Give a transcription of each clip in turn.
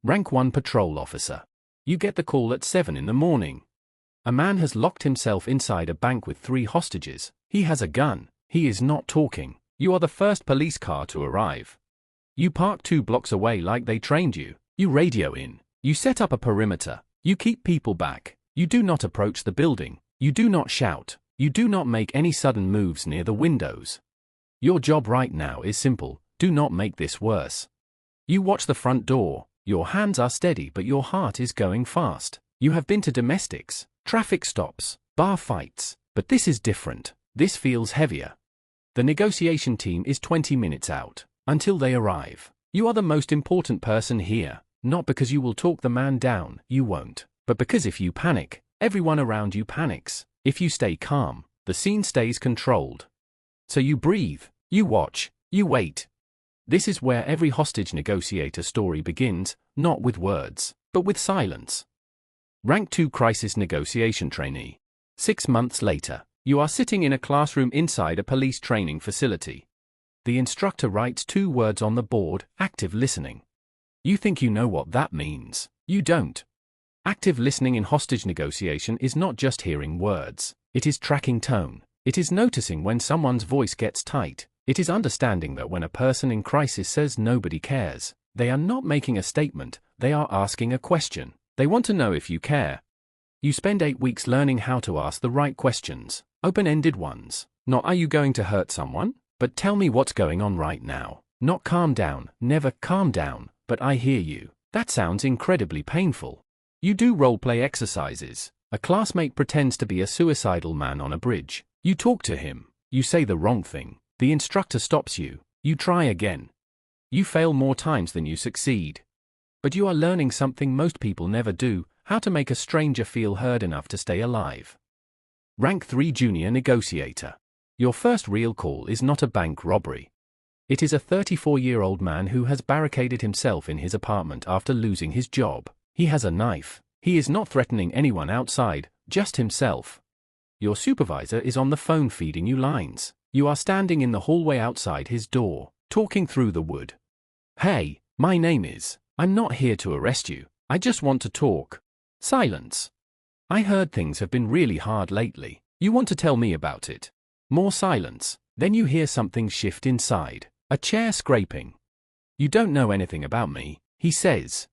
Rank 1 Patrol Officer. You get the call at 7 in the morning. A man has locked himself inside a bank with 3 hostages. He has a gun. He is not talking. You are the first police car to arrive. You park 2 blocks away like they trained you. You radio in. You set up a perimeter. You keep people back. You do not approach the building. You do not shout. You do not make any sudden moves near the windows. Your job right now is simple. Do not make this worse. You watch the front door. Your hands are steady but your heart is going fast. You have been to domestics, traffic stops, bar fights, but this is different. This feels heavier. The negotiation team is 20 minutes out. Until they arrive. You are the most important person here, not because you will talk the man down, you won't, but because if you panic, everyone around you panics. If you stay calm, the scene stays controlled. So you breathe, you watch, you wait. This is where every hostage negotiator story begins, not with words, but with silence. Rank 2 Crisis Negotiation Trainee. 6 months later, you are sitting in a classroom inside a police training facility. The instructor writes 2 words on the board, active listening. You think you know what that means. You don't. Active listening in hostage negotiation is not just hearing words. It is tracking tone. It is noticing when someone's voice gets tight. It is understanding that when a person in crisis says nobody cares, they are not making a statement, they are asking a question. They want to know if you care. You spend 8 weeks learning how to ask the right questions, open-ended ones. Not are you going to hurt someone? But tell me what's going on right now. Not calm down, never calm down, but I hear you. That sounds incredibly painful. You do role-play exercises. A classmate pretends to be a suicidal man on a bridge. You talk to him. You say the wrong thing. The instructor stops you. You try again. You fail more times than you succeed. But you are learning something most people never do, how to make a stranger feel heard enough to stay alive. Rank 3 Junior Negotiator. Your first real call is not a bank robbery. It is a 34-year-old man who has barricaded himself in his apartment after losing his job. He has a knife. He is not threatening anyone outside, just himself. Your supervisor is on the phone feeding you lines. You are standing in the hallway outside his door, talking through the wood. Hey, my name is. I'm not here to arrest you. I just want to talk. Silence. I heard things have been really hard lately. You want to tell me about it. More silence. Then you hear something shift inside. A chair scraping. You don't know anything about me, he says.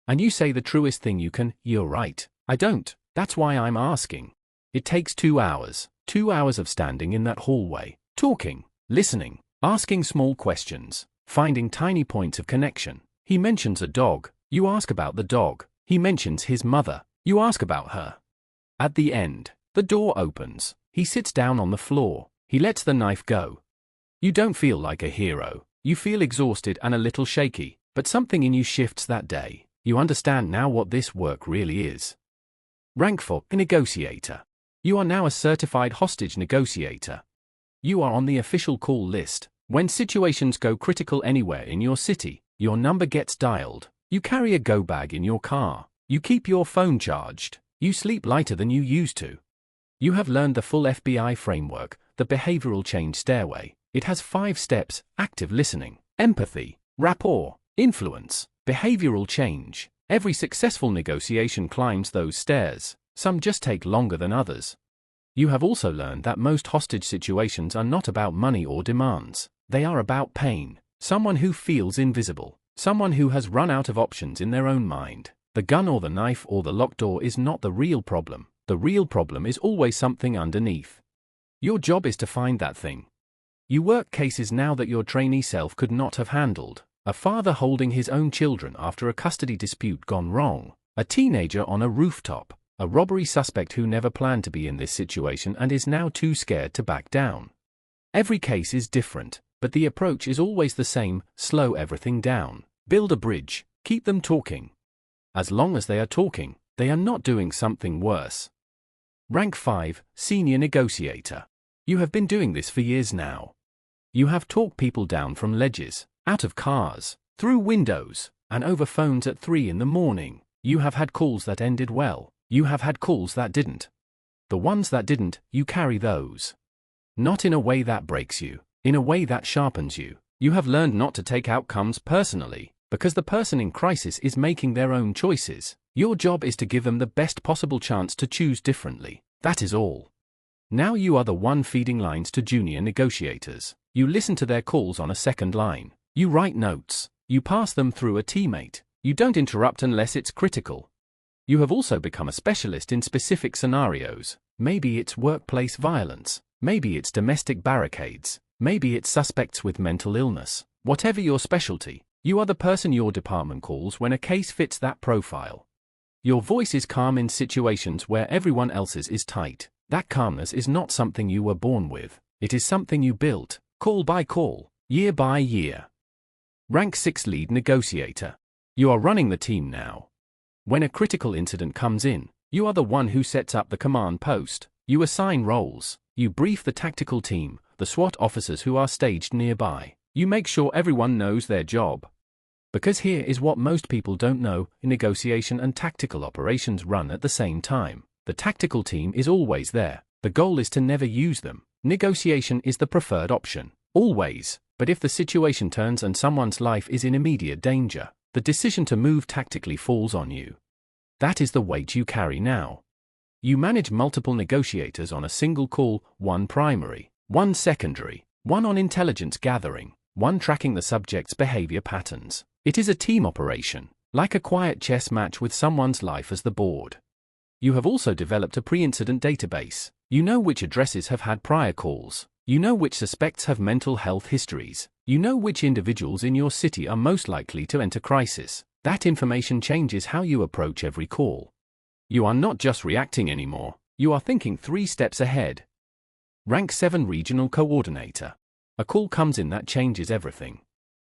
And you say the truest thing you can. You're right. I don't. That's why I'm asking. It takes 2 hours. 2 hours of standing in that hallway, talking, listening, asking small questions, finding tiny points of connection. He mentions a dog. You ask about the dog. He mentions his mother. You ask about her. At the end, the door opens. He sits down on the floor. He lets the knife go. You don't feel like a hero. You feel exhausted and a little shaky, but something in you shifts that day. You understand now what this work really is. Rank 4 Negotiator. You are now a certified hostage negotiator. You are on the official call list. When situations go critical anywhere in your city, your number gets dialed. You carry a go bag in your car. You keep your phone charged. You sleep lighter than you used to. You have learned the full FBI framework, the behavioral change stairway. It has 5 steps: active listening, empathy, rapport, influence, behavioral change. Every successful negotiation climbs those stairs. Some just take longer than others. You have also learned that most hostage situations are not about money or demands. They are about pain. Someone who feels invisible. Someone who has run out of options in their own mind. The gun or the knife or the locked door is not the real problem. The real problem is always something underneath. Your job is to find that thing. You work cases now that your trainee self could not have handled. A father holding his own children after a custody dispute gone wrong. A teenager on a rooftop. A robbery suspect who never planned to be in this situation and is now too scared to back down. Every case is different, but the approach is always the same: slow everything down. Build a bridge. Keep them talking. As long as they are talking, they are not doing something worse. Rank 5 Senior Negotiator. You have been doing this for years now. You have talked people down from ledges, out of cars, through windows, and over phones at 3 in the morning. You have had calls that ended well. You have had calls that didn't. The ones that didn't, you carry those. Not in a way that breaks you, in a way that sharpens you. You have learned not to take outcomes personally. Because the person in crisis is making their own choices. Your job is to give them the best possible chance to choose differently. That is all. Now you are the one feeding lines to junior negotiators. You listen to their calls on a second line. You write notes. You pass them through a teammate. You don't interrupt unless it's critical. You have also become a specialist in specific scenarios. Maybe it's workplace violence. Maybe it's domestic barricades. Maybe it's suspects with mental illness. Whatever your specialty, you are the person your department calls when a case fits that profile. Your voice is calm in situations where everyone else's is tight. That calmness is not something you were born with. It is something you built, call by call, year by year. Rank 6 Lead Negotiator. You are running the team now. When a critical incident comes in, you are the one who sets up the command post. You assign roles. You brief the tactical team, the SWAT officers who are staged nearby. You make sure everyone knows their job. Because here is what most people don't know: negotiation and tactical operations run at the same time. The tactical team is always there. The goal is to never use them. Negotiation is the preferred option. Always. But if the situation turns and someone's life is in immediate danger, the decision to move tactically falls on you. That is the weight you carry now. You manage multiple negotiators on a single call, one primary, one secondary, one on intelligence gathering, one tracking the subject's behavior patterns. It is a team operation, like a quiet chess match with someone's life as the board. You have also developed a pre-incident database. You know which addresses have had prior calls. You know which suspects have mental health histories. You know which individuals in your city are most likely to enter crisis. That information changes how you approach every call. You are not just reacting anymore. You are thinking 3 steps ahead. Rank 7 Regional Coordinator. A call comes in that changes everything.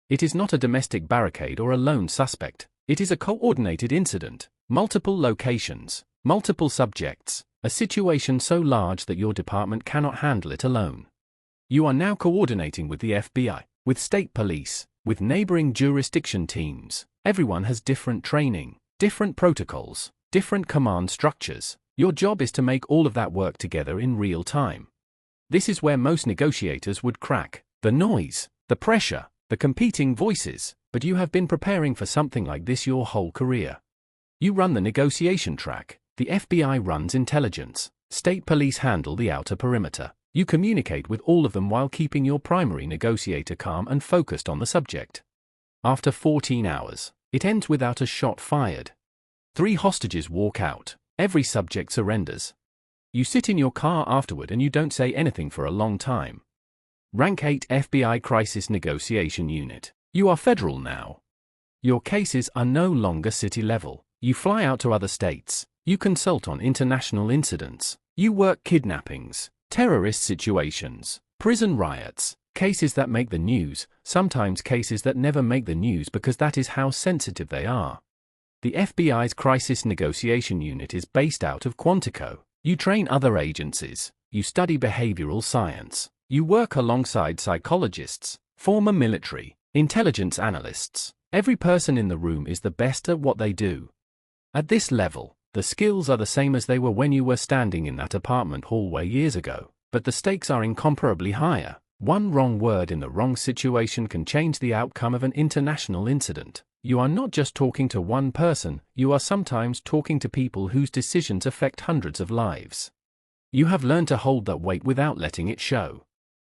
It is not a domestic barricade or a lone suspect. It is a coordinated incident. Multiple locations, multiple subjects, a situation so large that your department cannot handle it alone. You are now coordinating with the FBI, with state police, with neighboring jurisdiction teams. Everyone has different training, different protocols, different command structures. Your job is to make all of that work together in real time. This is where most negotiators would crack. The noise, the pressure, the competing voices. But you have been preparing for something like this your whole career. You run the negotiation track. The FBI runs intelligence. State police handle the outer perimeter. You communicate with all of them while keeping your primary negotiator calm and focused on the subject. After 14 hours, it ends without a shot fired. 3 hostages walk out. Every subject surrenders. You sit in your car afterward and you don't say anything for a long time. Rank 8 FBI Crisis Negotiation Unit. You are federal now. Your cases are no longer city level. You fly out to other states. You consult on international incidents. You work kidnappings, terrorist situations, prison riots, cases that make the news, sometimes cases that never make the news because that is how sensitive they are. The FBI's Crisis Negotiation Unit is based out of Quantico. You train other agencies. You study behavioral science. You work alongside psychologists, former military, intelligence analysts. Every person in the room is the best at what they do. At this level, the skills are the same as they were when you were standing in that apartment hallway years ago, but the stakes are incomparably higher. One wrong word in the wrong situation can change the outcome of an international incident. You are not just talking to one person, you are sometimes talking to people whose decisions affect hundreds of lives. You have learned to hold that weight without letting it show.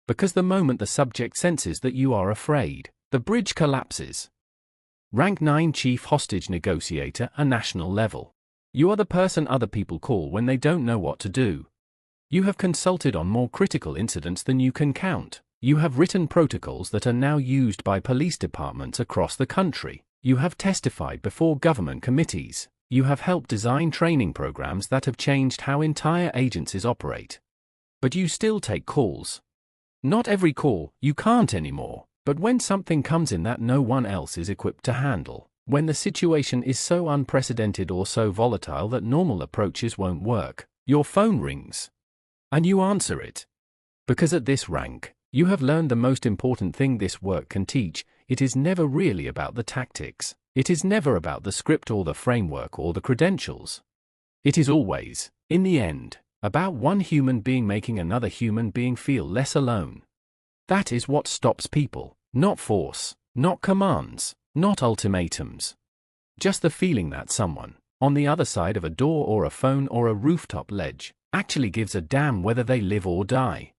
Because the moment the subject senses that you are afraid, the bridge collapses. Rank 9 Chief Hostage Negotiator, a national level. You are the person other people call when they don't know what to do. You have consulted on more critical incidents than you can count. You have written protocols that are now used by police departments across the country. You have testified before government committees. You have helped design training programs that have changed how entire agencies operate. But you still take calls. Not every call, you can't anymore. But when something comes in that no one else is equipped to handle, when the situation is so unprecedented or so volatile that normal approaches won't work, your phone rings. And you answer it. Because at this rank, you have learned the most important thing this work can teach. It is never really about the tactics. It is never about the script or the framework or the credentials. It is always, in the end, about one human being making another human being feel less alone. That is what stops people, not force, not commands, Not ultimatums. Just the feeling that someone, on the other side of a door or a phone or a rooftop ledge, actually gives a damn whether they live or die.